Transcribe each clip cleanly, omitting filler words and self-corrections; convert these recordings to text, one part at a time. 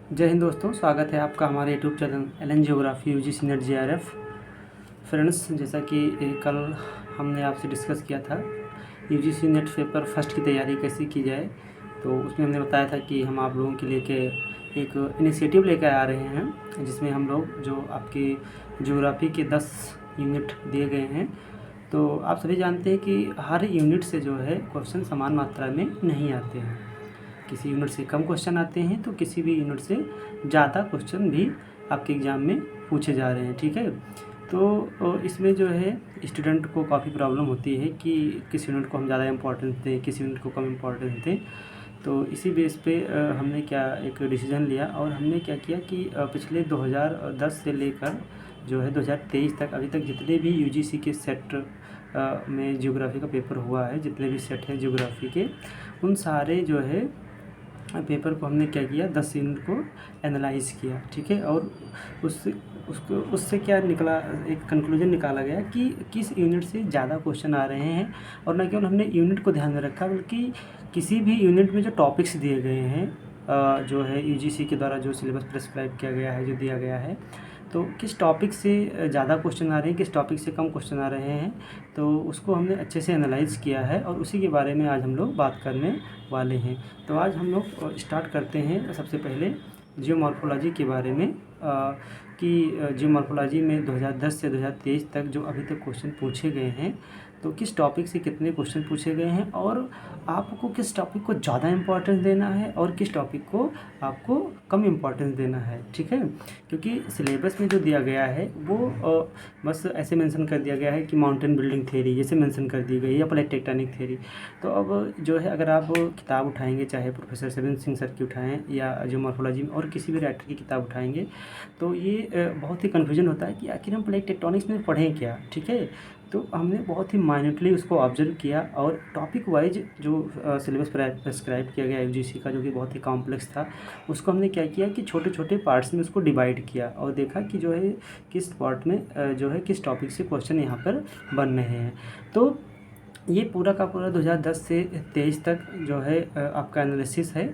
जय हिंद दोस्तों, स्वागत है आपका हमारे YouTube channel L geography UGC NET JRF। Friends, जैसा कि कल हमने आपसे डिस्कस किया था यूजीसी नेट पेपर फर्स्ट की तैयारी कैसे की जाए, तो उसमें हमने बताया था कि हम आप लोगों के लिए के एक इनिशिएटिव लेकर आ रहे हैं, जिसमें हम लोग जो आपके ज्योग्राफी के 10 यूनिट दिए गए हैं। तो आप सभी जानते हैं कि हर यूनिट से जो है क्वेश्चन समान मात्रा में नहीं आते हैं। किसी यूनिट से कम क्वेश्चन आते हैं तो किसी भी यूनिट से ज़्यादा क्वेश्चन भी आपके एग्ज़ाम में पूछे जा रहे हैं। ठीक है, तो इसमें जो है स्टूडेंट को काफ़ी प्रॉब्लम होती है कि किस यूनिट को हम ज़्यादा इम्पोर्टेंस दें, किस यूनिट को कम इम्पोर्टेंस दें। तो इसी बेस पे हमने क्या एक डिसीज़न लिया और हमने क्या किया कि पिछले 2010 से लेकर जो है 2023 तक अभी तक जितने भी यूजीसी के सेट में ज्योग्राफी का पेपर हुआ है, जितने भी सेट हैं ज्योग्राफी के, उन सारे जो है पेपर को हमने क्या किया, 10 यूनिट को एनालाइज़ किया। ठीक है, और उससे क्या निकला, एक कंक्लूजन निकाला गया कि किस यूनिट से ज़्यादा क्वेश्चन आ रहे हैं। और न केवल हमने यूनिट को ध्यान में रखा, बल्कि किसी भी यूनिट में जो टॉपिक्स दिए गए हैं, जो है यूजीसी के द्वारा जो सिलेबस प्रिस्क्राइब किया गया है, जो दिया गया है, तो किस टॉपिक से ज़्यादा क्वेश्चन आ रहे हैं, किस टॉपिक से कम क्वेश्चन आ रहे हैं, तो उसको हमने अच्छे से एनालाइज़ किया है और उसी के बारे में आज हम लोग बात करने वाले हैं। तो आज हम लोग स्टार्ट करते हैं सबसे पहले जियोमॉर्फोलॉजी के बारे में, कि जियोमॉर्फोलॉजी में 2010 से 2023 तक जो अभी तक क्वेश्चन पूछे गए हैं, तो किस टॉपिक से कितने क्वेश्चन पूछे गए हैं और आपको किस टॉपिक को ज़्यादा इम्पोर्टेंस देना है और किस टॉपिक को आपको कम इम्पोर्टेंस देना है। ठीक है, क्योंकि सिलेबस में जो दिया गया है वो बस ऐसे मेंशन कर दिया गया है कि माउंटेन बिल्डिंग थ्योरी जैसे मेंशन कर दी गई है, या प्लेट टेक्टोनिक थ्योरी। तो अब जो है अगर आप किताब उठाएंगे, चाहे प्रोफेसर सेवन सिंह सर की उठाएँ या जियोमॉर्फोलॉजी में और किसी भी राइटर की किताब उठाएंगे, तो ये बहुत ही कन्फ्यूजन होता है कि आखिर हम प्लेट टेक्टोनिक्स में पढ़ें क्या। ठीक है, तो हमने बहुत ही माइन्यूटली उसको ऑब्जर्व किया और टॉपिक वाइज जो सिलेबस प्रिस्क्राइब किया गया यूजीसी का, जो कि बहुत ही कॉम्प्लेक्स था, उसको हमने क्या किया कि छोटे छोटे पार्ट्स में उसको डिवाइड किया और देखा कि जो है किस पार्ट में जो है किस टॉपिक से क्वेश्चन यहाँ पर बन रहे हैं। तो ये पूरा का पूरा 2010 से 23 तक जो है आपका एनालिसिस है।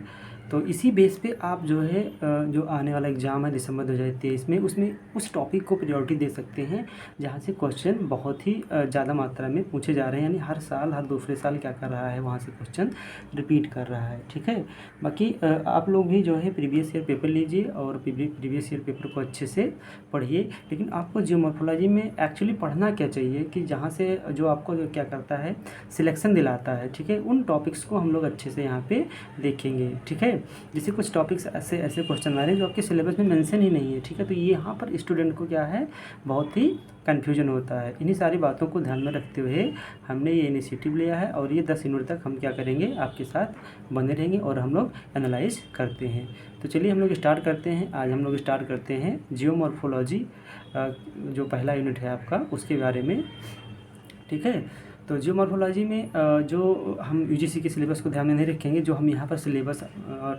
तो इसी बेस पे आप जो है जो आने वाला एग्ज़ाम है दिसंबर 2023 में, उसमें उस टॉपिक को प्रायोरिटी दे सकते हैं जहाँ से क्वेश्चन बहुत ही ज़्यादा मात्रा में पूछे जा रहे हैं। यानी हर साल, हर दूसरे साल क्या कर रहा है, वहाँ से क्वेश्चन रिपीट कर रहा है। ठीक है, बाकी आप लोग भी जो है प्रीवियस ईयर पेपर लीजिए और प्रीवियस ईयर पेपर को अच्छे से पढ़िए। लेकिन आपको जियोमॉर्फोलॉजी में एक्चुअली पढ़ना क्या चाहिए कि जहाँ से जो आपको जो क्या करता है, सिलेक्शन दिलाता है। ठीक है, उन टॉपिक्स को हम लोग अच्छे से यहाँ पे देखेंगे। ठीक है, जैसे कुछ टॉपिक्स ऐसे ऐसे क्वेश्चन आ रहे हैं जो आपके सिलेबस में मेंशन ही नहीं है। ठीक है, तो ये यहाँ पर स्टूडेंट को क्या है, बहुत ही कन्फ्यूजन होता है। इन्हीं सारी बातों को ध्यान में रखते हुए हमने ये इनिशिएटिव लिया है और ये 10 यूनिट तक हम क्या करेंगे, आपके साथ बने रहेंगे और हम लोग एनालाइज करते हैं। तो चलिए हम लोग स्टार्ट करते हैं। आज हम लोग स्टार्ट करते हैं जियोमॉर्फोलॉजी, जो पहला यूनिट है आपका, उसके बारे में। ठीक है, तो जियोमॉर्फोलॉजी में जो हम यूजीसी के सिलेबस को ध्यान में नहीं रखेंगे, जो हम यहाँ पर सिलेबस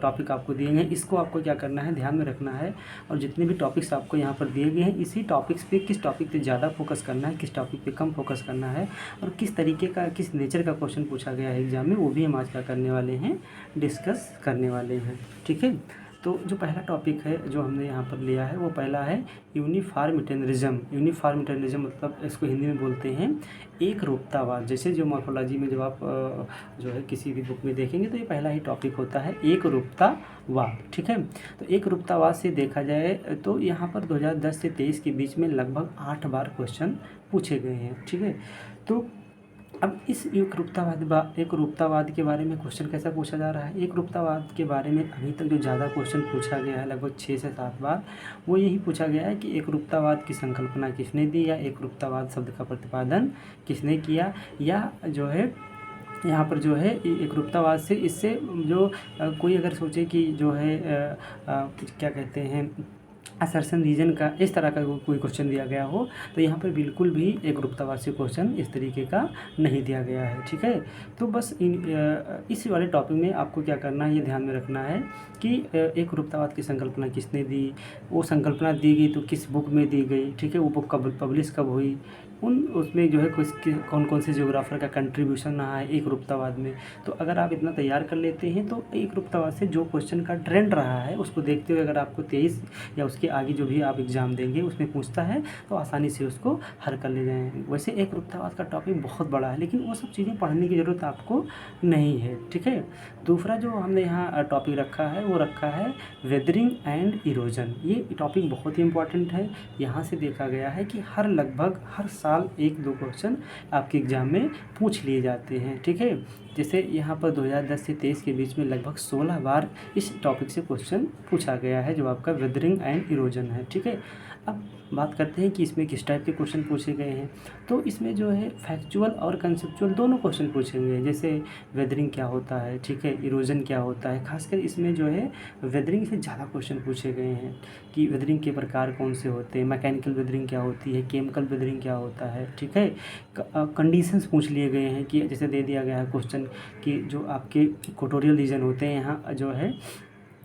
टॉपिक आपको दिए हैं, इसको आपको क्या करना है, ध्यान में रखना है। और जितने भी टॉपिक्स आपको यहाँ पर दिए गए हैं, इसी टॉपिक्स पे किस टॉपिक पे ज़्यादा फोकस करना है, किस टॉपिक पे कम फोकस करना है और किस तरीके का, किस नेचर का क्वेश्चन पूछा गया है एग्जाम में, वो भी हम आज क्या करने वाले हैं, डिस्कस करने वाले हैं। ठीक है, तो जो पहला टॉपिक है जो हमने यहाँ पर लिया है, वो पहला है यूनिफॉर्मिटेरिज्म। यूनिफॉर्मिटेरिज्म मतलब इसको हिंदी में बोलते हैं एक रूपतावाद। जैसे जो मॉर्फोलॉजी में जब आप जो है किसी भी बुक में देखेंगे, तो ये पहला ही टॉपिक होता है एक रूपतावाद। ठीक है, तो एक रूपतावाद से देखा जाए तो यहाँ पर 2010 से 23 के बीच में लगभग 8 बार क्वेश्चन पूछे गए हैं। ठीक है, तो अब इस एक रूपतावाद के बारे में क्वेश्चन कैसा पूछा जा रहा है। एक रूपतावाद के बारे में अभी तक जो ज़्यादा क्वेश्चन पूछा गया है, लगभग 6 से 7 बार, वो यही पूछा गया है कि एक रूपतावाद की संकल्पना किसने दी, या एक रूपतावाद शब्द का प्रतिपादन किसने किया, या जो है यहाँ पर जो है एक रूपतावाद से, इससे जो कोई अगर सोचे कि जो है क्या कहते हैं, असर्शन रीजन का इस तरह का कोई क्वेश्चन दिया गया हो तो यहाँ पर बिल्कुल भी एकरूपतावाद से क्वेश्चन इस तरीके का नहीं दिया गया है। ठीक है, तो बस इस वाले टॉपिक में आपको क्या करना है, ये ध्यान में रखना है कि एकरूपतावाद की संकल्पना किसने दी, वो संकल्पना दी गई तो किस बुक में दी गई। ठीक है, वो बुक कब पब्लिश कब हुई, उसमें जो है कौन कौन से जियोग्राफर का कंट्रीब्यूशन रहा है एकरूपतावाद में। तो अगर आप इतना तैयार कर लेते हैं तो एकरूपतावाद से जो क्वेश्चन का ट्रेंड रहा है उसको देखते हुए अगर आपको 23 या उसके आगे जो भी आप एग्ज़ाम देंगे उसमें पूछता है तो आसानी से उसको हल कर ले जाएंगे। वैसे एकरूपतावाद का टॉपिक बहुत बड़ा है, लेकिन वो सब चीज़ें पढ़ने की ज़रूरत आपको नहीं है। ठीक है, दूसरा जो हमने यहाँ टॉपिक रखा है वो रखा है वेदरिंग एंड इरोजन। ये टॉपिक बहुत ही इंपॉर्टेंट है। यहाँ से देखा गया है कि लगभग हर साल 1-2 क्वेश्चन आपके एग्ज़ाम में पूछ लिए जाते हैं। ठीक है, जैसे यहाँ पर 2010 से 23 के बीच में लगभग 16 बार इस टॉपिक से क्वेश्चन पूछा गया है, जो आपका वेदरिंग एंड इरोजन है। ठीक है, अब बात करते हैं कि इसमें किस टाइप के क्वेश्चन पूछे गए हैं। तो इसमें जो है फैक्चुअल और कंसेप्चुअल दोनों क्वेश्चन पूछेंगे, जैसे वेदरिंग क्या होता है, ठीक है, इरोजन क्या होता है। खासकर इसमें जो है वेदरिंग से ज़्यादा क्वेश्चन पूछे गए हैं कि वेदरिंग के प्रकार कौन से होते हैं, मैकेनिकल वेदरिंग क्या होती है, केमिकल वेदरिंग क्या होता है। ठीक है, कंडीशंस पूछ लिए गए हैं कि जैसे दे दिया गया है क्वेश्चन कि जो आपके इक्वेटोरियल रीजन होते हैं यहाँ जो है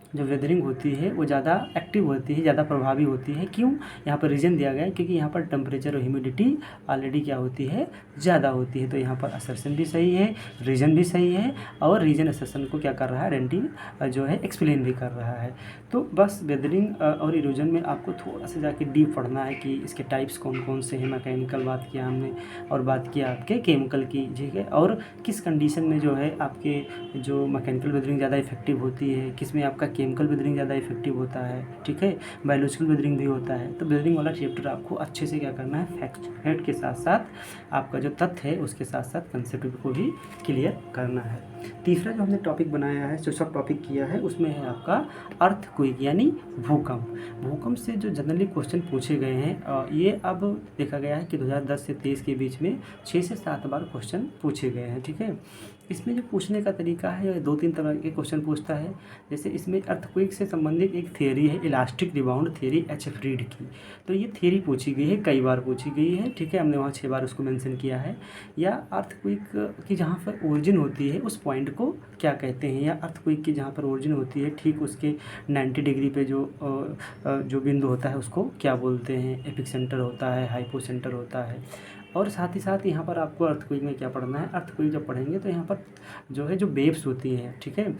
जो वेदरिंग होती है वो ज़्यादा एक्टिव होती है, ज़्यादा प्रभावी होती है। क्यों, यहाँ पर रीज़न दिया गया है क्योंकि यहाँ पर टेम्परेचर और ह्यूमिडिटी ऑलरेडी क्या होती है, ज़्यादा होती है। तो यहाँ पर असर्शन भी सही है, रीज़न भी सही है, और रीज़न असर्शन को क्या कर रहा है, रेंटी जो है एक्सप्लेन भी कर रहा है। तो बस वेदरिंग और इरोजन में आपको थोड़ा सा जाके डीप पढ़ना है कि इसके टाइप्स कौन कौन से हैं। मैकेनिकल बात किया हमने, और बात किया आपके केमिकल की। ठीक है, और किस कंडीशन में जो है आपके जो मैकेनिकल वेदरिंग ज़्यादा इफेक्टिव होती है, किस में आपका केमिकल वेदरिंग ज़्यादा इफेक्टिव होता है। ठीक है, बायोलॉजिकल वेदरिंग भी होता है। तो वेदरिंग वाला चैप्टर आपको अच्छे से क्या करना है, फैक्ट के साथ साथ आपका जो तथ्य है उसके साथ साथ कंसेप्ट को भी क्लियर करना है। तीसरा जो हमने टॉपिक बनाया है, जो सब टॉपिक किया है, उसमें है आपका अर्थक्वेक यानी भूकंप। भूकंप से जो जनरली क्वेश्चन पूछे गए हैं ये अब देखा गया है कि 2010 से 23 के बीच में 6 से 7 बार क्वेश्चन पूछे गए हैं। ठीक है, इसमें जो पूछने का तरीका है 2-3 तरह के क्वेश्चन पूछता है। जैसे इसमें अर्थक्वेक से संबंधित एक थियरी है, elastic rebound theory, H F read की। तो ये थियरी पूछी गई है, कई बार पूछी गई है। ठीक है, हमने वहाँ 6 बार उसको मेंशन किया है। या अर्थक्वेक की जहाँ पर ओरिजिन होती है उस पॉइंट को क्या कहते हैं, या अर्थक्वेक की जहाँ पर ओरिजिन होती है ठीक उसके 90 डिग्री पे जो बिंदु होता है उसको क्या बोलते हैं। एपिक सेंटर होता है, हाइपो सेंटर होता है। और साथ ही साथ यहाँ पर आपको अर्थक्वेक में क्या पढ़ना है, अर्थक्वेक जब पढ़ेंगे तो यहाँ पर जो है जो वेव्स होती हैं, ठीक है,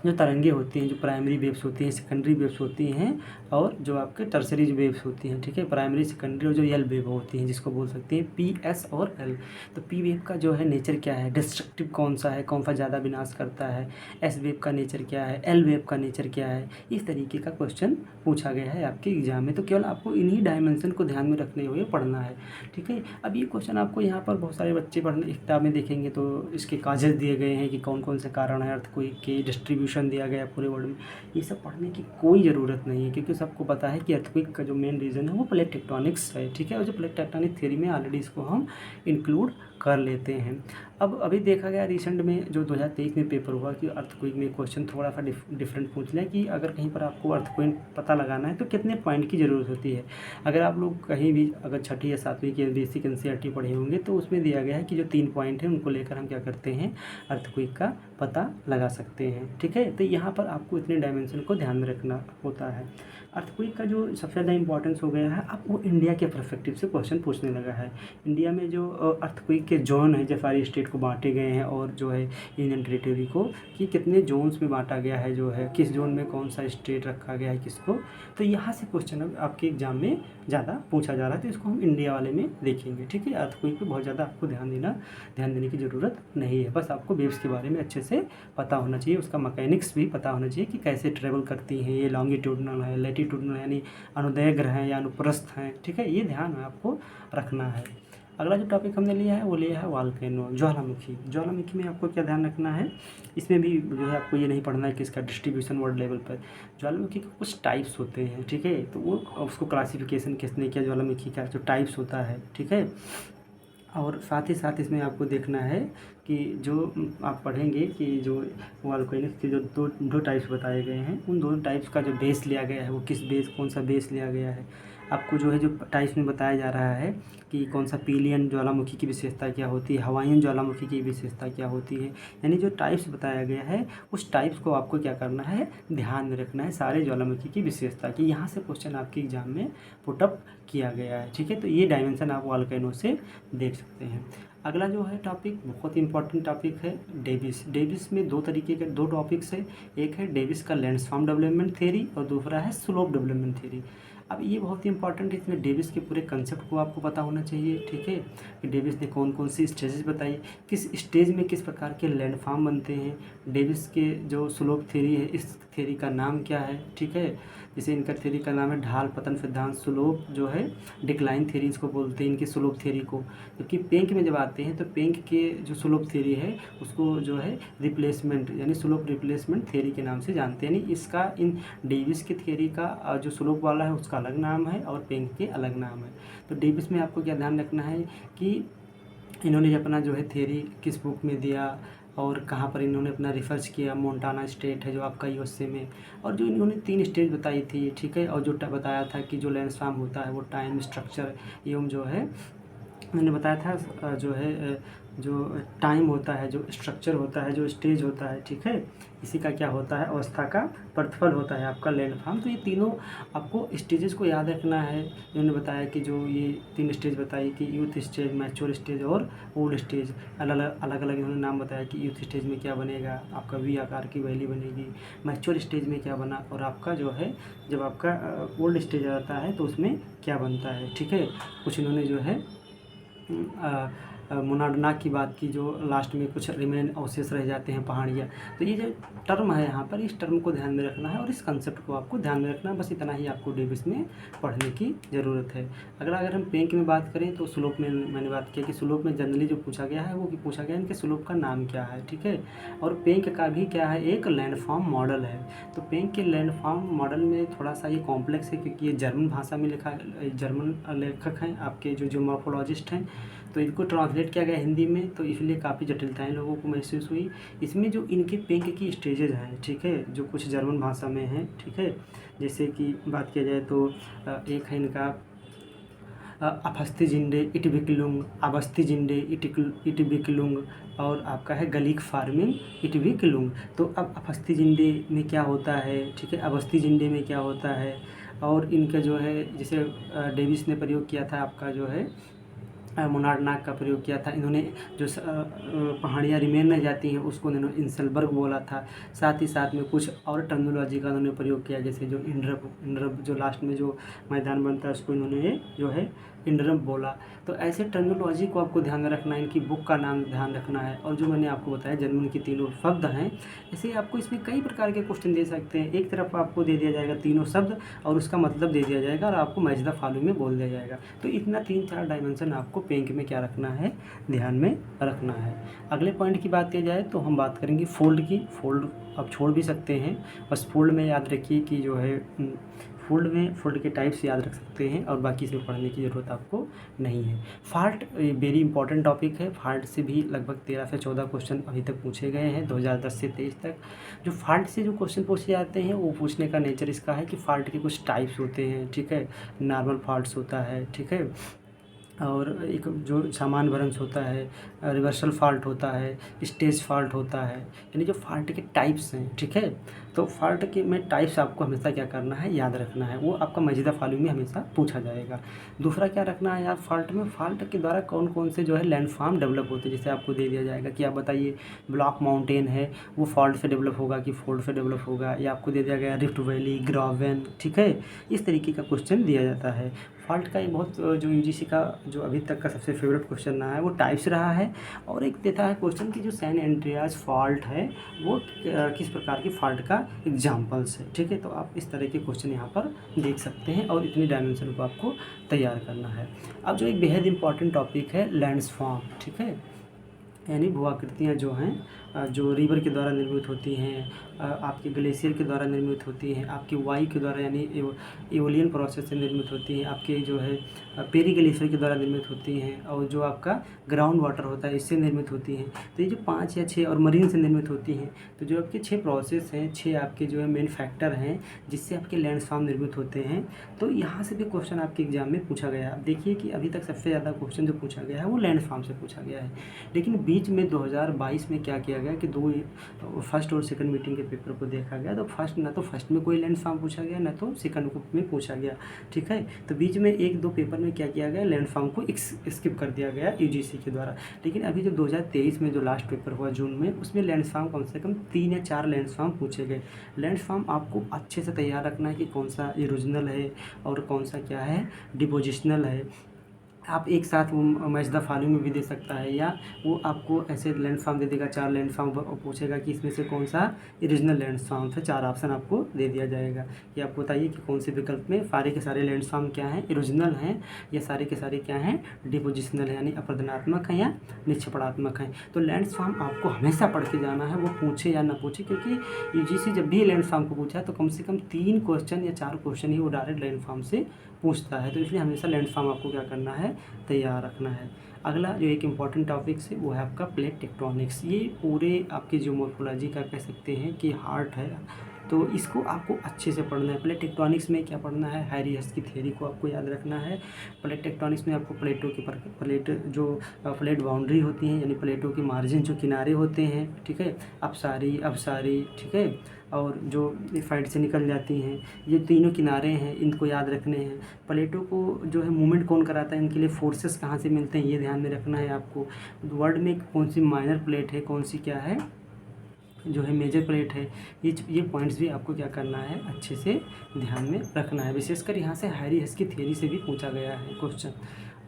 जो तरंगे होती हैं, जो प्राइमरी वेव्स होती हैं, सेकेंडरी वेव्स होती हैं, और जो आपके टर्सरी वेव्स होती हैं। ठीक है, प्राइमरी, सेकेंडरी और जो एल वेव होती हैं जिसको बोल सकते हैं पी, एस और एल। तो पी वेव का जो है नेचर क्या है, डिस्ट्रक्टिव कौन सा है, कौन सा ज़्यादा विनाश करता है। एस वेव का नेचर क्या है, एल वेव का नेचर क्या है। इस तरीके का क्वेश्चन पूछा गया है आपके एग्जाम में। तो केवल आपको इन्हीं डायमेंशन को ध्यान में रखने हुए पढ़ना है। ठीक है, अब ये क्वेश्चन आपको यहाँ पर बहुत सारे बच्चे पढ़ने किताब में देखेंगे तो इसके काजेज दिए गए हैं कि कौन कौन से कारण है, अर्थक्वेक के डिस्ट्रीब्यूशन दिया गया पूरे वर्ल्ड में। ये सब पढ़ने की कोई ज़रूरत नहीं है, क्योंकि सबको पता है कि अर्थक्वेक का जो मेन रीज़न है वो प्लेट टेक्टोनिक्स है। ठीक है, और जो प्लेट टेक्टोनिक थ्योरी में ऑलरेडी इसको हम इंक्लूड कर लेते हैं। अब अभी देखा गया रिसेंट में जो 2023 में पेपर हुआ कि अर्थक्वेक में क्वेश्चन थोड़ा सा डिफरेंट पूछ लिया कि अगर कहीं पर आपको अर्थक्वेक पता लगाना है तो कितने पॉइंट की ज़रूरत होती है। अगर आप लोग कहीं भी अगर 6ठी या 7वीं की बेसिक एनसीईआरटी पढ़े होंगे तो उसमें दिया गया है कि जो 3 पॉइंट हैं उनको लेकर हम क्या करते हैं, अर्थक्वेक का पता लगा सकते हैं। ठीक है, तो यहाँ पर आपको इतने डायमेंशन को ध्यान में रखना होता है। अर्थक्वेक का जो सबसे ज़्यादा इंपॉर्टेंस हो गया है अब वो इंडिया के पर्सपेक्टिव से क्वेश्चन पूछने लगा है। इंडिया में जो अर्थक्वेक के जोन है, जो सारी स्टेट को बांटे गए हैं, और जो है यूनियन टेरिटरी को कि कितने जोन्स में बांटा गया है, जो है किस जोन में कौन सा स्टेट रखा गया है किसको। तो यहाँ से क्वेश्चन अब आपके एग्जाम में ज़्यादा पूछा जा रहा है, तो इसको हम इंडिया वाले में देखेंगे। ठीक है, अर्थक्वेक पे बहुत ज़्यादा आपको ध्यान देने की ज़रूरत नहीं है। बस आपको वेव्स के बारे में अच्छे से पता होना चाहिए, उसका मैकेनिक्स भी पता होना चाहिए कि कैसे ट्रेवल करती हैं, ये लॉन्गिट्यूडनल है, लैटिट्यूडनल यानी अनुदैर्घ्य ग्रह हैं या अनुप्रस्थ हैं। ठीक है, ये ध्यान में आपको रखना है। अगला जो टॉपिक हमने लिया है वो लिया है वॉल्केनो, ज्वालामुखी। ज्वालामुखी में आपको क्या ध्यान रखना है, इसमें भी जो है आपको ये नहीं पढ़ना है कि इसका डिस्ट्रीब्यूशन वर्ल्ड लेवल पर। ज्वालामुखी के कुछ टाइप्स होते हैं। ठीक है, तो वो उसको क्लासिफिकेशन किसने किया, ज्वालामुखी का जो टाइप्स होता है। ठीक है, और साथ ही साथ इसमें आपको देखना है कि जो आप पढ़ेंगे कि जो वॉल्केनिक्स के जो दो टाइप्स बताए गए हैं, उन दोनों टाइप्स का जो बेस लिया गया है वो किस बेस, कौन सा बेस लिया गया है। आपको जो है जो टाइप्स में बताया जा रहा है कि कौन सा पीलियन ज्वालामुखी की विशेषता क्या होती है, हवाईयन ज्वालामुखी की विशेषता क्या होती है। यानी जो टाइप्स बताया गया है उस टाइप्स को आपको क्या करना है, ध्यान में रखना है सारे ज्वालामुखी की विशेषता की। यहाँ से क्वेश्चन आपके एग्जाम में पुटअप किया गया है। ठीक है, तो ये डायमेंशन आप वॉल्केनो से देख सकते हैं। अगला जो है टॉपिक बहुत ही इंपॉर्टेंट टॉपिक है, डेविस। डेविस में दो तरीके के दो टॉपिक्स है, एक है डेविस का लैंडस्फॉर्म डेवलपमेंट थ्योरी और दूसरा है स्लोप डेवलपमेंट थ्योरी। अब ये बहुत ही इंपॉर्टेंट है, इसमें डेविस के पूरे कंसेप्ट को आपको पता होना चाहिए। ठीक है, कि डेविस ने कौन कौन सी स्टेजेस बताई, किस स्टेज में किस प्रकार के लैंडफॉर्म बनते हैं, डेविस के जो स्लोप थ्योरी है इस थ्योरी का नाम क्या है। ठीक है, जैसे इनका थ्योरी का नाम है ढाल पतन सिद्धांत, स्लोप जो है डिक्लाइन थ्योरी इसको बोलते हैं, इनके स्लोप थ्योरी को। जबकि पेंक में जब आते हैं तो पेंक के जो स्लोप थ्योरी है उसको जो है रिप्लेसमेंट यानी स्लोप रिप्लेसमेंट थ्योरी के नाम से जानते हैं। यानी इसका इन डेविस के थ्योरी का जो स्लोप वाला है उसका अलग नाम है और पेंक के अलग नाम है। तो डेविस में आपको क्या ध्यान रखना है कि इन्होंने अपना जो है थ्योरी किस बुक में दिया और कहाँ पर इन्होंने अपना रिसर्च किया। मोंटाना स्टेट है जो आपका यूएसए में, और जो इन्होंने 3 स्टेज बताई थी। ठीक है, और जो बताया था कि जो लैंडस्फॉर्म होता है वो टाइम, स्ट्रक्चर एवं जो है मैंने बताया था जो है जो टाइम होता है, जो स्ट्रक्चर होता है, जो स्टेज होता है। ठीक है, इसी का क्या होता है, अवस्था का प्रतिफल होता है आपका लैंडफॉर्म। तो ये तीनों आपको स्टेजेस को याद रखना है। इन्होंने बताया कि जो ये 3 स्टेज बताई कि यूथ स्टेज, मैच्योर स्टेज और ओल्ड स्टेज। अलग अलग इन्होंने नाम बताया कि यूथ स्टेज में क्या बनेगा, आपका वी आकार की वैली बनेगी। मैच्योर स्टेज में क्या बना, और आपका जो है जब आपका ओल्ड स्टेज आता है तो उसमें क्या बनता है। ठीक है, कुछ इन्होंने जो है मोनाडनाक की बात की, जो लास्ट में कुछ रिमेन अवशेष रह जाते हैं पहाड़ियाँ। तो ये जो टर्म है यहाँ पर, इस टर्म को ध्यान में रखना है और इस कंसेप्ट को आपको ध्यान में रखना है। बस इतना ही आपको डेविस में पढ़ने की ज़रूरत है। अगर हम पेंक में बात करें तो स्लोप में मैंने बात किया कि स्लोप में जनरली जो पूछा गया है वो कि पूछा गया है इनके स्लोप का नाम क्या है। ठीक है, और पेंक का भी क्या है, एक लैंडफॉर्म मॉडल है। तो पेंक के लैंडफॉर्म मॉडल में थोड़ा सा ये कॉम्प्लेक्स है क्योंकि ये जर्मन भाषा में लिखा, जर्मन लेखक हैं आपके जो मॉर्फोलॉजिस्ट हैं, तो इनको ट्रांसलेट किया गया हिंदी में, तो इसलिए काफ़ी जटिलताएं लोगों को महसूस हुई। इसमें जो इनके पेंक की स्टेजेज हैं, ठीक है, जो कुछ जर्मन भाषा में हैं। ठीक है, जैसे कि बात किया जाए तो एक है इनका अफस्तिजिंडे इटविक्लुंग, अबस्तिजिंडे इटविक्लुंग, और आपका है गलीक फार्मिंग इटविक्लुंग। तो अब अफस्तिजिंडे में क्या होता है, ठीक है, अबस्तिजिंडे में क्या होता है, और इनका जो है जैसे डेविस ने प्रयोग किया था आपका जो है मोनार्डनाक का प्रयोग किया था। इन्होंने जो पहाड़ियाँ रिमेन रह जाती हैं उसको इन्होंने इंसलबर्ग बोला था। साथ ही साथ में कुछ और टर्मिनोलॉजी का उन्होंने प्रयोग किया, जैसे जो इंड्रब जो लास्ट में जो मैदान बनता है उसको इन्होंने जो है इंड्रब बोला। तो ऐसे टर्मिनोलॉजी को आपको ध्यान में रखना है, इनकी बुक का नाम ध्यान रखना है। और जो मैंने आपको बताया जर्मन की तीनों शब्द हैं, ऐसे आपको इसमें कई प्रकार के क्वेश्चन दे सकते हैं। एक तरफ आपको दे दिया जाएगा तीनों शब्द और उसका मतलब दे दिया जाएगा और आपको मैच द फॉलोइंग में बोल दिया जाएगा। तो इतना 3-4 डायमेंशन आपको पेंक में क्या रखना है, ध्यान में रखना है। अगले पॉइंट की बात की जाए तो हम बात करेंगे फोल्ड की। फोल्ड आप छोड़ भी सकते हैं, बस फोल्ड में याद रखिए कि जो है फोल्ड के टाइप्स याद रख सकते हैं और बाकी इसमें पढ़ने की ज़रूरत आपको नहीं है। फाल्ट वेरी इंपॉर्टेंट टॉपिक है। फाल्ट से भी लगभग 13 से 14 क्वेश्चन अभी तक पूछे गए हैं 2010 से 23 तक। जो फाल्ट से जो क्वेश्चन पूछे जाते हैं वो पूछने का नेचर इसका है कि फाल्ट के कुछ टाइप्स होते हैं। ठीक है, नॉर्मल फाल्ट्स होता है, ठीक है, और एक जो सामान्य भ्रंश होता है, रिवर्सल फॉल्ट होता है, स्टेज फॉल्ट होता है, यानी जो फॉल्ट के टाइप्स हैं। ठीक है, तो फॉल्ट के में टाइप्स आपको हमेशा क्या करना है, याद रखना है। वो आपका मौजूदा फॉलोइंग में हमेशा पूछा जाएगा। दूसरा क्या रखना है यार, फॉल्ट में फॉल्ट के द्वारा कौन कौन से जो है लैंडफॉर्म डेवलप होते हैं। जैसे आपको दे दिया जाएगा कि आप बताइए ब्लॉक माउंटेन है वो फॉल्ट से डेवलप होगा कि फोल्ड से डेवलप होगा, या आपको दे दिया गया रिफ्ट वैली, ग्रावेन। ठीक है, इस तरीके का क्वेश्चन दिया जाता है। फॉल्ट का ये बहुत जो यूजीसी का जो अभी तक का सबसे फेवरेट क्वेश्चन रहा है वो टाइप्स रहा है। और एक देता है क्वेश्चन कि जो सैन एंड्रियास फॉल्ट है वो किस प्रकार की फॉल्ट का एग्जाम्पल्स है। ठीक है, तो आप इस तरह के क्वेश्चन यहाँ पर देख सकते हैं और इतनी डायमेंशन को आपको तैयार करना है। अब जो एक बेहद इंपॉर्टेंट टॉपिक है लैंडस्फॉर्म। ठीक है, यानी भूआकृतियाँ जो हैं जो रिवर के द्वारा निर्मित होती हैं, आपके ग्लेशियर के द्वारा निर्मित होती हैं, आपकी वायु के द्वारा यानी एओलियन प्रोसेस से निर्मित होती हैं, आपके जो है पेरी ग्लेशियर के द्वारा निर्मित होती हैं, और जो आपका ग्राउंड वाटर होता है इससे निर्मित होती हैं। तो ये जो 5 या 6 और मरीन से निर्मित होती हैं। तो जो आपके 6 प्रोसेस हैं, 6 आपके जो है मेन फैक्टर हैं जिससे आपके लैंडफॉर्म निर्मित होते हैं। तो यहाँ से भी क्वेश्चन आपके एग्जाम में पूछा गया है। आप देखिए कि अभी तक सबसे ज़्यादा क्वेश्चन जो पूछा गया है वो लैंडफॉर्म से पूछा गया है, लेकिन बीच में 2022 में क्या किया गया कि फर्स्ट और सेकंड मीटिंग के पेपर को देखा गया। तो फर्स्ट में कोई लैंडफॉर्म पूछा गया, ना तो सेकंड में पूछा गया, ठीक है। तो बीच में 1-2 पेपर में क्या किया गया, लैंडफॉर्म को स्किप कर दिया गया यूजीसी के द्वारा। लेकिन अभी जो 2023 में जो लास्ट पेपर हुआ जून में, उसमें लैंडफॉर्म कम से कम 3 या 4 लैंडफॉर्म पूछे गए। लैंडफॉर्म आपको अच्छे से तैयार रखना है कि कौन सा इरोजनल है और कौन सा क्या है डिपोजिशनल है। आप एक साथ वो मैच द फॉलोइंग में भी दे सकता है, या वो आपको ऐसे लैंडफॉर्म दे देगा 4 लैंडफॉर्म पूछेगा कि इसमें से कौन सा ओरिजिनल लैंडफॉर्म है। 4 ऑप्शन आपको दे दिया जाएगा कि आपको बताइए कि कौन से विकल्प में सारे के सारे लैंडफॉर्म क्या हैं, ओरिजिनल हैं, या सारे के सारे क्या हैं डिपोजिशनल है, यानी अपर्दनात्मक हैं या निक्षेपणात्मक हैं। तो लैंडफॉर्म आपको हमेशा पढ़ के जाना है, वो पूछे या ना पूछे, क्योंकि यूजीसी जब भी लैंडफॉर्म को पूछा है तो कम से कम 3 क्वेश्चन या 4 क्वेश्चन ही वो डायरेक्ट लैंडफॉर्म से पूछता है। तो इसलिए हमेशा लैंडफॉर्म आपको क्या करना है, तैयार रखना है। अगला जो एक इम्पॉर्टेंट टॉपिक है वो है आपका प्लेट टेक्टोनिक्स। ये पूरे आपके जियोमॉर्फोलॉजी का कह सकते हैं कि हार्ट है, तो इसको आपको अच्छे से पढ़ना है। प्लेट टेक्टोनिक्स में क्या पढ़ना है, हैरी-हर्ट्ज की थ्योरी को आपको याद रखना है। प्लेट टेक्टोनिक्स में आपको प्लेटों के प्लेट बाउंड्री होती हैं, यानी प्लेटों के मार्जिन जो किनारे होते हैं, ठीक है, अपसारी, ठीक है, और जो साइड से निकल जाती हैं, ये तीनों किनारे हैं, इनको याद रखने हैं। प्लेटों को जो है मूवमेंट कौन कराता है, इनके लिए फोर्सेस कहाँ से मिलते हैं, ये ध्यान में रखना है आपको। वर्ल्ड में कौन सी माइनर प्लेट है, कौन सी क्या है जो है मेजर प्लेट है, ये पॉइंट्स भी आपको क्या करना है, अच्छे से ध्यान में रखना है। विशेषकर यहाँ से हैरी-हर्ट्ज की थ्योरी से भी पूछा गया है क्वेश्चन।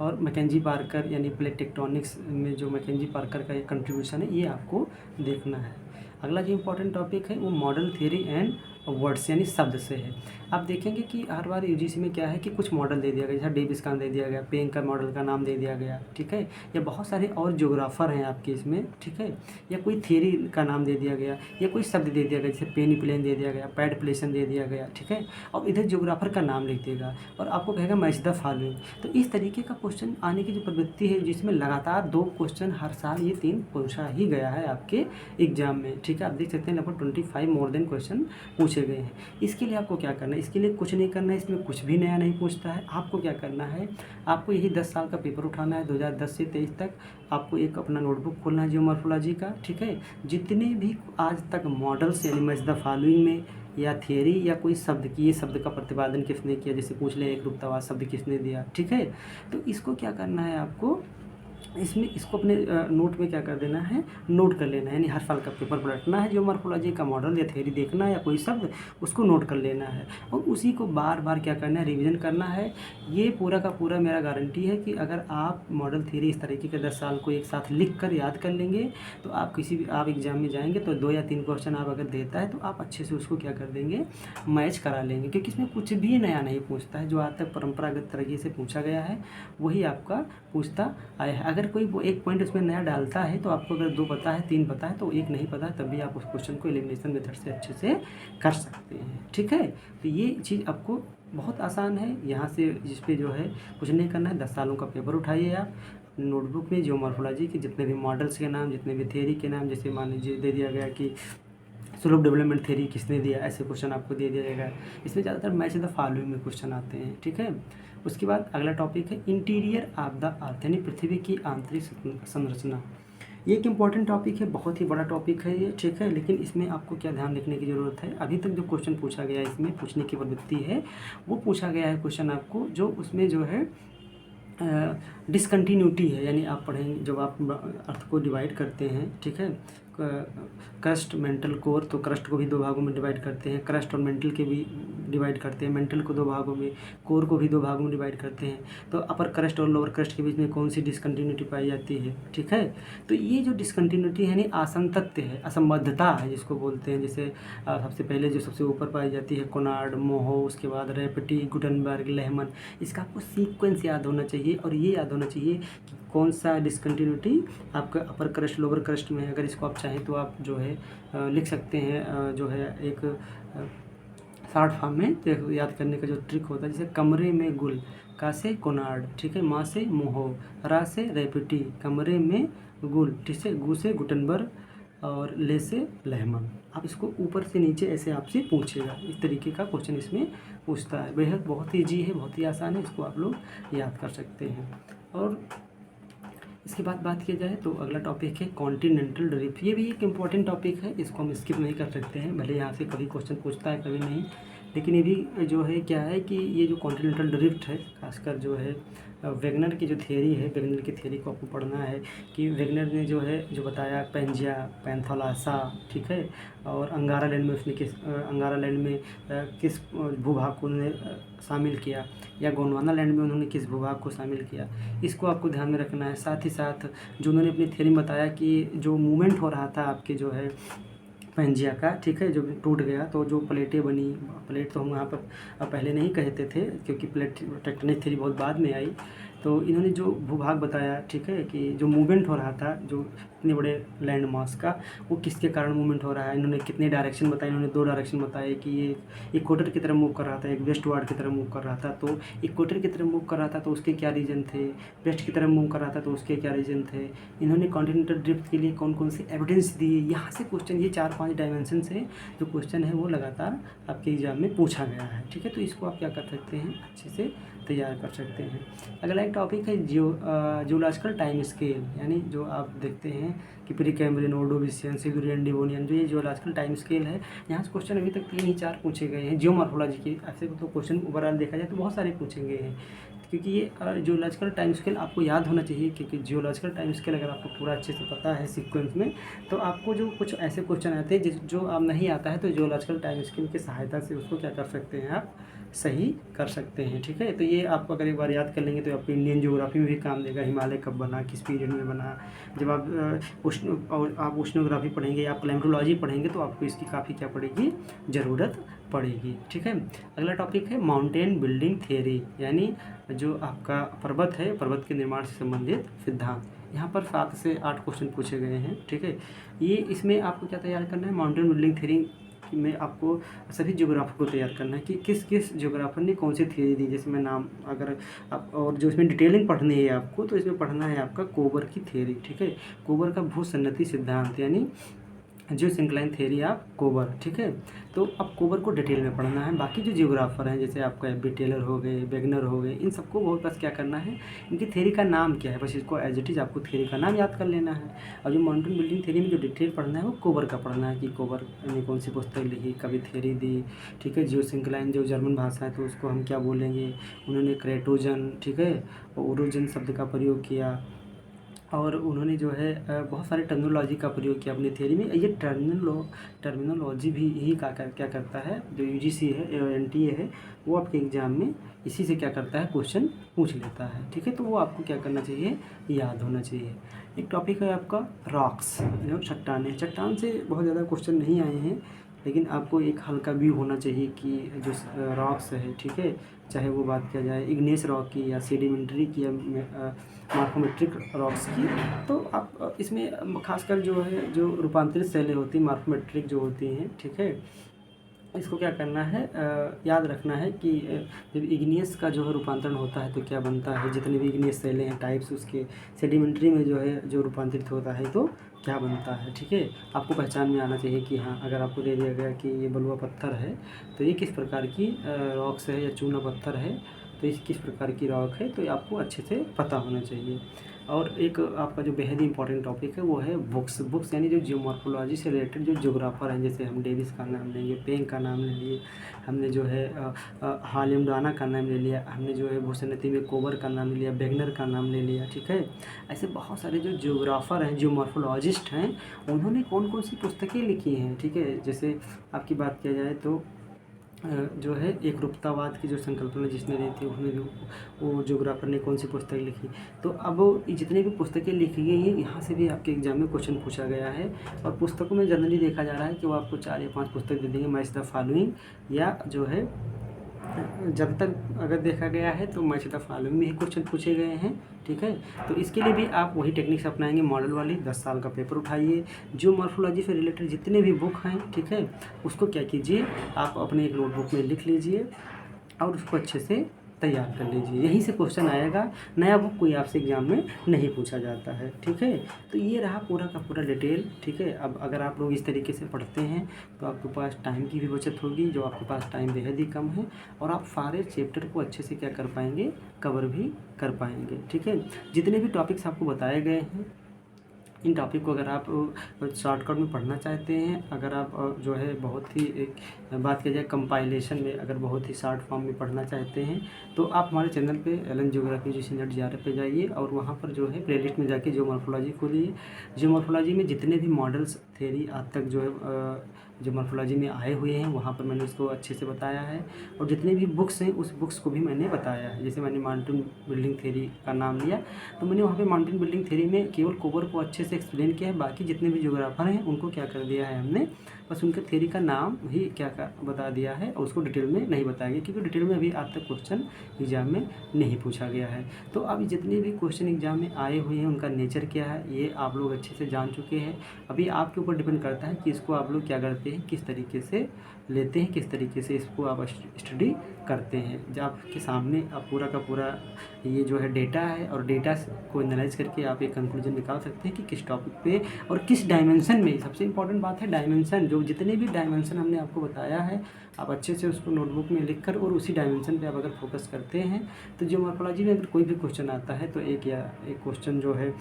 और मैकेंजी पार्कर यानी प्लेट टेक्टोनिक्स में जो मैकेंजी पार्कर का एक कंट्रीब्यूशन है, ये आपको देखना है। अगला जो इम्पोर्टेंट टॉपिक है वो मॉडल थ्योरी एंड वर्ड्स यानी शब्द से है। आप देखेंगे कि हर बार यूजीसी में क्या है कि कुछ मॉडल दे दिया गया, जैसे डेविस का दे दिया गया, पेन का मॉडल का नाम दे दिया गया, ठीक है, या बहुत सारे और ज्योग्राफर हैं आपके इसमें, ठीक है, या कोई थ्योरी का नाम दे दिया गया, या कोई शब्द दे दिया गया, जैसे पेनिप्लेन दे दिया गया, पैडप्लेशन दे दिया गया, ठीक है, और इधर ज्योग्राफर का नाम लिख देगा और आपको कहेगा मैच द फॉलोइंग। तो इस तरीके का क्वेश्चन आने की जो प्रवृत्ति है, जिसमें लगातार 2 क्वेश्चन हर साल, ये 3 पूछा ही गया है आपके एग्जाम में, ठीक है। आप देख सकते हैं लगभग 25 मोर देन क्वेश्चन पूछे गए हैं। इसके लिए आपको क्या करना है, इसके लिए कुछ नहीं करना है, इसमें कुछ भी नया नहीं पूछता है। आपको क्या करना है, आपको यही 10 साल का पेपर उठाना है, 2010 से 23 तक। आपको एक अपना नोटबुक खोलना है जियोमॉर्फोलॉजी का, ठीक है। जितने भी आज तक मॉडल्स यानी मैच द फॉलोइंग में या थियरी या कोई शब्द की, ये शब्द का प्रतिपादन किसने किया, जैसे पूछ ले एकरूपतावाद शब्द किसने दिया, ठीक है, तो इसको क्या करना है आपको, इसको अपने नोट में क्या कर देना है, नोट कर लेना है। यानी हर साल का पेपर पलटना है, जियोमॉर्फोलॉजी का मॉडल या थ्योरी देखना है या कोई शब्द, उसको नोट कर लेना है और उसी को बार बार क्या करना है, रिवीजन करना है। ये पूरा का पूरा मेरा गारंटी है कि अगर आप मॉडल थ्योरी इस तरीके के 10 साल को एक साथ लिख कर याद कर लेंगे, तो आप किसी भी आप एग्जाम में जाएंगे तो 2 या 3 क्वेश्चन आप अगर देता है तो आप अच्छे से उसको क्या कर देंगे, मैच करा लेंगे, क्योंकि इसमें कुछ भी नया नहीं पूछता है। जो आज तक परंपरागत तरीके से पूछा गया है वही आपका पूछता आया है। अगर कोई वो एक पॉइंट उसमें नया डालता है तो आपको अगर 2 पता है, 3 पता है, तो 1 नहीं पता है, तब भी आप उस क्वेश्चन को एलिमिनेशन मेथड से अच्छे से कर सकते हैं, ठीक है। तो ये चीज़ आपको बहुत आसान है। यहाँ से जिस पे जो है कुछ नहीं करना है, 10 सालों का पेपर उठाइए आप, नोटबुक में जियोमॉर्फोलॉजी के जितने भी मॉडल्स के नाम, जितने भी थ्योरी के नाम, जैसे मान लीजिए दे दिया गया कि स्लोप डेवलपमेंट थ्योरी किसने दिया, ऐसे क्वेश्चन आपको दे दिया जाएगा। इसमें ज़्यादातर मैच द फॉलोइंग में क्वेश्चन आते हैं, ठीक है। उसके बाद अगला टॉपिक है इंटीरियर ऑफ द अर्थ यानी पृथ्वी की आंतरिक संरचना। ये एक इम्पॉर्टेंट टॉपिक है, बहुत ही बड़ा टॉपिक है ये, ठीक है। लेकिन इसमें आपको क्या ध्यान रखने की ज़रूरत है, अभी तक जो क्वेश्चन पूछा गया है इसमें पूछने की प्रवृत्ति है, वो पूछा गया है क्वेश्चन आपको जो उसमें जो है डिसकंटिन्यूटी है। यानी आप पढ़ेंगे जब आप अर्थ को डिवाइड करते हैं, ठीक है, क्रस्ट मेंटल कोर, तो क्रस्ट को भी 2 भागों में डिवाइड करते हैं, क्रस्ट और मेंटल के भी डिवाइड करते हैं, मेंटल को 2 भागों में, कोर को भी 2 भागों में डिवाइड करते हैं। तो अपर क्रस्ट और लोअर क्रस्ट के बीच में कौन सी डिसकंटिन्यूटी पाई जाती है, ठीक है। तो ये जो डिसकंटिन्यूटी है यानी असंतत्य है, असंबद्धता है जिसको बोलते हैं। जैसे सबसे पहले जो सबसे ऊपर पाई जाती है कोनार्ड, मोहो, उसके बाद रेपटी, गुटनबर्ग, लेहमन। इसका आपको सीक्वेंस याद होना चाहिए और ये याद होना चाहिए कि कौन सा डिसकंटिन्यूटी आपका अपर क्रस्ट लोअर क्रस्ट में है। अगर इसको आप चाहें तो आप जो है लिख सकते हैं, जो है एक शॉर्ट फॉर्म में। तो याद करने का जो ट्रिक होता है, जैसे कमरे में गुल, का से कोनार्ड, ठीक है, माँ से मोहो, रा से रेपटी, कमरे में गुल, ठीक है, गु से गुटनबर्ग और ले से लेहमन। आप इसको ऊपर से नीचे ऐसे आपसे पूछेगा, इस तरीके का क्वेश्चन इसमें पूछता है। बेहद बहुत ही ईजी है, बहुत ही आसान है, इसको आप लोग याद कर सकते हैं। और इसके बाद बात किया जाए तो अगला टॉपिक है कॉन्टिनेंटल ड्रिफ्ट। ये भी एक इम्पॉर्टेंट टॉपिक है, इसको हम स्किप नहीं कर सकते हैं, भले यहाँ से कभी क्वेश्चन पूछता है कभी नहीं। लेकिन ये भी जो है क्या है कि ये जो कॉन्टिनेंटल ड्रिफ्ट है, खासकर जो है वेगनर की जो थियरी है, वेगनर की थियरी को आपको पढ़ना है कि वेगनर ने जो है जो बताया पेंजिया, पैंथोलासा, ठीक है, और अंगारा लैंड में उसने अंगारा लैंड में किस भूभाग को उन्होंने शामिल किया, या गोंडवाना लैंड में उन्होंने किस भूभाग को शामिल किया, इसको आपको ध्यान में रखना है। साथ ही साथ जो उन्होंने अपनी थियरी में बताया कि जो मूवमेंट हो रहा था आपके जो है पेंजिया का, ठीक है, जो टूट गया तो जो प्लेटें बनी, प्लेट तो हम यहाँ पर पहले नहीं कहते थे क्योंकि प्लेट टेक्टोनिक थ्योरी बहुत बाद में आई। तो इन्होंने जो भूभाग बताया, ठीक है, कि जो मूवमेंट हो रहा था जो इतने बड़े लैंड मास का, वो किसके कारण मूवमेंट हो रहा है। इन्होंने कितने डायरेक्शन बताए, इन्होंने 2 डायरेक्शन बताए कि ये इक्वेटर की तरफ मूव कर रहा था, एक वेस्ट वार्ड की तरफ मूव कर रहा था। तो इक्वेटर की तरफ मूव कर रहा था तो उसके क्या रीजन थे, वेस्ट की तरफ मूव कर रहा था तो उसके क्या रीजन थे। इन्होंने कॉन्टिनेंटल ड्रिफ्ट के लिए कौन कौन से एविडेंस दिए, यहाँ से क्वेश्चन, ये 4-5 डायमेंशन से जो क्वेश्चन है वो लगातार आपके एग्जाम में पूछा गया है, ठीक है। तो इसको आप क्या कर सकते हैं, अच्छे से तैयार कर सकते हैं। अगला एक टॉपिक है जियोलॉजिकल टाइम स्केल, यानी जो आप देखते हैं कि pre Cambrian, Ordovician, Silurian, Devonian, जो ये जियोलॉजिकल टाइम स्केल है, यहाँ से क्वेश्चन अभी तक 3 ही 4 पूछे गए हैं। जियोमॉर्फोलॉजी के ऐसे तो क्वेश्चन ओवरऑल देखा जाए तो बहुत सारे पूछे गए हैं, क्योंकि ये जियोलॉजिकल टाइम स्केल आपको याद होना चाहिए। क्योंकि जियोलॉजिकल टाइम स्केल अगर आपको पूरा अच्छे से पता है सीक्वेंस में, तो आपको जो कुछ ऐसे क्वेश्चन आते हैं जो आप नहीं आता है, तो जियोलॉजिकल टाइम स्केल की सहायता से उसको क्या कर सकते हैं, आप सही कर सकते हैं, ठीक है। तो ये आपको अगर एक बार याद कर लेंगे तो आपको इंडियन ज्योग्राफी में भी काम देगा। हिमालय कब बना, किस पीरियड में बना। जब आप उष्णोग्राफी पढ़ेंगे, आप क्लाइमेटोलॉजी पढ़ेंगे, तो आपको इसकी काफ़ी क्या पड़ेगी, ज़रूरत पड़ेगी, ठीक है। अगला टॉपिक है माउंटेन बिल्डिंग थियरी, यानी जो आपका पर्वत है, पर्वत के निर्माण से संबंधित सिद्धांत। यहाँ पर 7 से 8 क्वेश्चन पूछे गए हैं, ठीक है। ये इसमें आपको क्या तैयार करना है, माउंटेन बिल्डिंग थियरी में आपको सभी ज्योग्राफर को तैयार करना है कि किस किस ज्योग्राफर ने कौन सी थियरी दी। जैसे मैं नाम अगर आप, और जो इसमें डिटेलिंग पढ़नी है आपको, तो इसमें पढ़ना है आपका कोबर की थियरी, ठीक है। कोबर का भूसन्नति सिद्धांत, यानी जो सिंक्लाइन थियरी ऑफ कोबर, ठीक है। तो अब कोबर को डिटेल में पढ़ना है। बाकी जो जियोग्राफर हैं, जैसे आपका एफ बी टेलर हो गए, वेगनर हो गए, इन सबको बहुत बस क्या करना है, इनकी थियरी का नाम क्या है, बस इसको एज इट इज़ आपको थियरी का नाम याद कर लेना है। और जो माउंटेन बिल्डिंग थियरी में जो डिटेल पढ़ना है वो कोबर का पढ़ना है कि कोबर ने कौन सी पुस्तक लिखी, कभी थियरी दी, ठीक है। जियो सिंक्लाइन जो जर्मन भाषा है तो उसको हम क्या बोलेंगे, उन्होंने क्रेटोजन, ठीक है, और ओरोजन शब्द का प्रयोग किया, और उन्होंने जो है बहुत सारे टर्मिनोलॉजी का प्रयोग किया अपनी थियरी में। ये टर्मिनोलॉजी भी यही क्या करता है, जो यूजीसी है, एनटीए है, वो आपके एग्ज़ाम में इसी से क्या करता है, क्वेश्चन पूछ लेता है, ठीक है। तो वो आपको क्या करना चाहिए, याद होना चाहिए। एक टॉपिक है आपका रॉक्स, जो चट्टान से बहुत ज़्यादा क्वेश्चन नहीं आए हैं, लेकिन आपको एक हल्का व्यू होना चाहिए कि जो रॉक्स है, ठीक है, चाहे वो बात किया जाए इग्नेस रॉक की या सेडिमेंट्री की या मार्फोमेट्रिक रॉक्स की। तो आप इसमें खासकर जो है जो रूपांतरित शैलें होती हैं, मार्फोमेट्रिक जो होती हैं, ठीक है, इसको क्या करना है, याद रखना है कि जब इग्नियस का जो है रूपांतरण होता है तो क्या बनता है, जितने भी इग्नियस शैलें हैं टाइप्स, उसके सेडिमेंट्री में जो है जो रूपांतरित होता है तो क्या बनता है, ठीक है। आपको पहचान में आना चाहिए कि हाँ, अगर आपको दे दिया गया कि ये बलुआ पत्थर है तो ये किस प्रकार की रॉक्स है, या चूना पत्थर है तो ये किस प्रकार की रॉक है, तो ये आपको अच्छे से पता होना चाहिए। और एक आपका जो बेहद ही इंपॉर्टेंट टॉपिक है वो है बुक्स, यानी जो जियोमॉर्फोलॉजी से रिलेटेड जो ज्योग्राफर हैं, जैसे हम डेविस का नाम लेंगे, पेंग का नाम ले लिए, हमने जो है हालिमडाना का नाम ले लिया, हमने जो है भूसन्नति में कोबर का नाम ले लिया, वेगनर का नाम ले लिया, ठीक है। ऐसे बहुत सारे जो जियोग्राफर हैं, जियोमॉर्फोलॉजिस्ट हैं, उन्होंने कौन कौन सी पुस्तकें लिखी हैं, ठीक है। जैसे आपकी बात किया जाए तो जो है एक रूपतावाद की जो संकल्पना जिसने दी थी, उसने जो वो ज्योग्राफर ने कौन सी पुस्तक लिखी। तो अब जितनी भी पुस्तकें लिखी गई हैं, यहाँ से भी आपके एग्जाम में क्वेश्चन पूछा गया है। और पुस्तकों में जनरली देखा जा रहा है कि वो आपको 4 या 5 पुस्तक दे देंगे, मैच द फॉलोइंग, या जो है जब तक अगर देखा गया है तो मैच द फॉलोइंग में ही क्वेश्चन पूछे गए हैं। ठीक है, तो इसके लिए भी आप वही टेक्निक्स अपनाएंगे, मॉडल वाली 10 साल का पेपर उठाइए, जो मॉर्फोलॉजी से रिलेटेड जितने भी बुक हैं, ठीक है, उसको क्या कीजिए, आप अपने एक नोटबुक में लिख लीजिए और उसको अच्छे से तैयार कर लीजिए। यहीं से क्वेश्चन आएगा, नया बुक कोई आपसे एग्जाम में नहीं पूछा जाता है। ठीक है, तो ये रहा पूरा का पूरा डिटेल। ठीक है, अब अगर आप लोग इस तरीके से पढ़ते हैं तो आपके पास टाइम की भी बचत होगी, जो आपके पास टाइम बेहद ही कम है, और आप सारे चैप्टर को अच्छे से क्या कर पाएंगे, कवर भी कर पाएंगे। ठीक है, जितने भी टॉपिक्स आपको बताए गए हैं, इन टॉपिक को अगर आप शॉर्टकट में पढ़ना चाहते हैं, अगर आप जो है बहुत ही एक बात की जाए कंपाइलेशन में, अगर बहुत ही शॉर्ट फॉर्म में पढ़ना चाहते हैं, तो आप हमारे चैनल पे Allen geography UGC NET JRF पे जाइए और वहाँ पर जो है प्लेलिस्ट में जाके जियोमॉर्फोलॉजी खोलिए। जियोमॉर्फोलॉजी में जितने भी मॉडल्स थ्योरी आज तक जो है जियोमॉर्फोलॉजी में आए हुए हैं, वहाँ पर मैंने उसको अच्छे से बताया है। और जितने भी बुक्स हैं, उस बुक्स को भी मैंने बताया है। जैसे मैंने माउंटेन बिल्डिंग थ्योरी का नाम लिया, तो मैंने वहाँ पे माउंटेन बिल्डिंग थ्योरी में केवल कोबर को अच्छे से एक्सप्लेन किया है। बाकी जितने भी ज्योग्राफर हैं उनको क्या कर दिया है हमने, बस उनके थ्योरी का नाम ही क्या बता दिया है, और उसको डिटेल में नहीं बताया गया, क्योंकि डिटेल में अभी आज तक क्वेश्चन एग्जाम में नहीं पूछा गया है। तो अब जितने भी क्वेश्चन एग्जाम में आए हुए हैं, उनका नेचर क्या है, ये आप लोग अच्छे से जान चुके हैं। अभी आपके ऊपर डिपेंड करता है कि इसको आप लोग क्या करते हैं, किस तरीके से लेते हैं, किस तरीके से इसको आप स्टडी करते हैं। जब आपके सामने आप पूरा का पूरा ये जो है डेटा है, और डेटा को एनालाइज करके आप एक कंक्लूजन निकाल सकते हैं कि किस टॉपिक पे और किस डायमेंशन में। सबसे इंपॉर्टेंट बात है डायमेंशन, जो जितने भी डायमेंशन हमने आपको बताया है, आप अच्छे से उसको नोटबुक में लिखकर और उसी डायमेंशन पे आप अगर फोकस करते हैं, तो जियोमॉर्फोलॉजी में अगर कोई भी क्वेश्चन आता है तो एक क्वेश्चन जो है,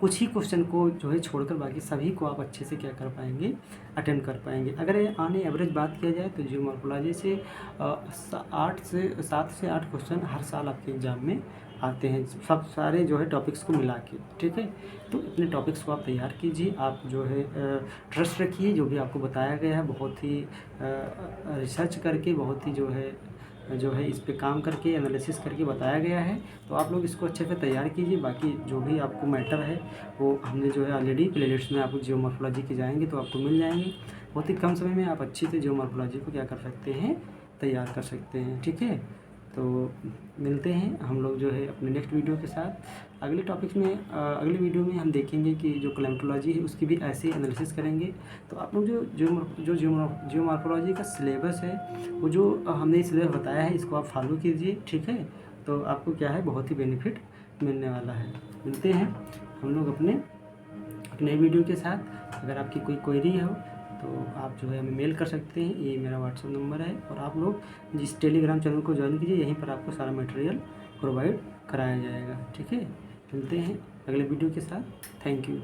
कुछ ही क्वेश्चन को जो है छोड़कर बाकी सभी को आप अच्छे से क्या कर पाएंगे, अटेम्प्ट कर पाएंगे। अगर आने एवरेज बात किया जाए तो जियोमॉर्फोलॉजी से 7 से 8 क्वेश्चन हर साल आपके एग्जाम में आते हैं, सब सारे जो है टॉपिक्स को मिला के। ठीक है, तो इतने टॉपिक्स को आप तैयार कीजिए, आप जो है ट्रस्ट रखिए, जो भी आपको बताया गया है बहुत ही रिसर्च करके, बहुत ही जो है इस पे काम करके एनालिसिस करके बताया गया है। तो आप लोग इसको अच्छे से तैयार कीजिए। बाकी जो भी आपको मैटर है वो हमने जो है ऑलरेडी प्लेलिस्ट में आपको जियोमॉर्फोलॉजी के जाएंगे तो आपको मिल जाएंगे। बहुत ही कम समय में आप अच्छी से जियोमॉर्फोलॉजी को क्या कर सकते हैं, तैयार कर सकते हैं। ठीक है, तो मिलते हैं हम लोग जो है अपने नेक्स्ट वीडियो के साथ। अगले टॉपिक्स में अगले वीडियो में हम देखेंगे कि जो क्लाइमेटोलॉजी है उसकी भी ऐसे एनालिसिस करेंगे। तो आप लोग जो जियोमॉर्फोलॉजी का सिलेबस है, वो जो हमने सिलेबस बताया है, इसको आप फॉलो कीजिए। ठीक है, तो आपको क्या है बहुत ही बेनिफिट मिलने वाला है। मिलते हैं हम लोग अपने नए वीडियो के साथ। अगर आपकी कोई क्वेरी हो तो आप जो है हमें मेल कर सकते हैं, ये मेरा व्हाट्सएप नंबर है। और आप लोग जिस टेलीग्राम चैनल को ज्वाइन कीजिए, यहीं पर आपको सारा मटेरियल प्रोवाइड कराया जाएगा। ठीक है, मिलते हैं अगले वीडियो के साथ। Thank you.